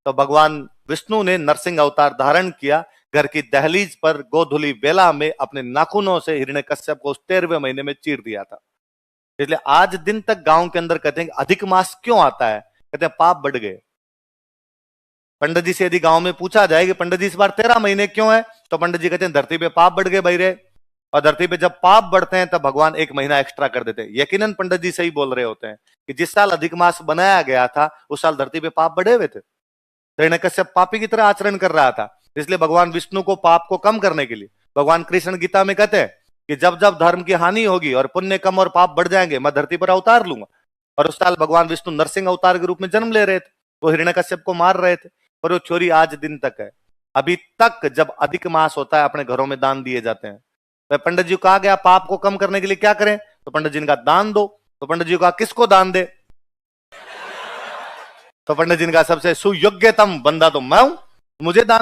तो भगवान विष्णु ने नरसिंह अवतार धारण किया, घर की दहलीज पर गोधुली बेला में अपने नाखूनों से हिरण्यकश्यप को 13वें महीने में चीर दिया था। इसलिए आज दिन तक गांव के अंदर कहते हैं कि अधिक मास क्यों आता है, कहते हैं पाप बढ़ गए। पंडित जी से यदि गांव में पूछा जाए कि पंडित जी इस बार 13 महीने क्यों है, तो पंडित जी कहते हैं धरती पे पाप बढ़ गए भाई रे। और धरती पे जब पाप बढ़ते हैं तब भगवान 1 महीना एक्स्ट्रा कर देते हैं। यकीनन पंडित जी सही बोल रहे होते हैं कि जिस साल अधिक मास बनाया गया था उस साल धरती पे पाप बढ़े हुए थे। हिरण्यकश्यप पापी की तरह आचरण कर रहा था, इसलिए भगवान विष्णु को पाप को कम करने के लिए भगवान कृष्ण गीता में कहते हैं कि जब जब धर्म की हानि होगी और पुण्य कम और पाप बढ़ जाएंगे, मैं धरती पर अवतार लूंगा। और उस साल भगवान विष्णु नरसिंह अवतार के रूप में जन्म ले रहे थे, वो हिरण्यकश्यप को मार रहे थे, और वो चोरी आज दिन तक है। अभी तक जब अधिक मास होता है अपने घरों में दान दिए जाते हैं। तो पंडित जी को कहा गया पाप को कम करने के लिए क्या करें, तो पंडित जी ने कहा दान दो। तो पंडित जी को कहा किसको दान दे, तो पंडित जी ने कहा सबसे सुयोग्यतम बंदा तो मैं हूं, मुझे दान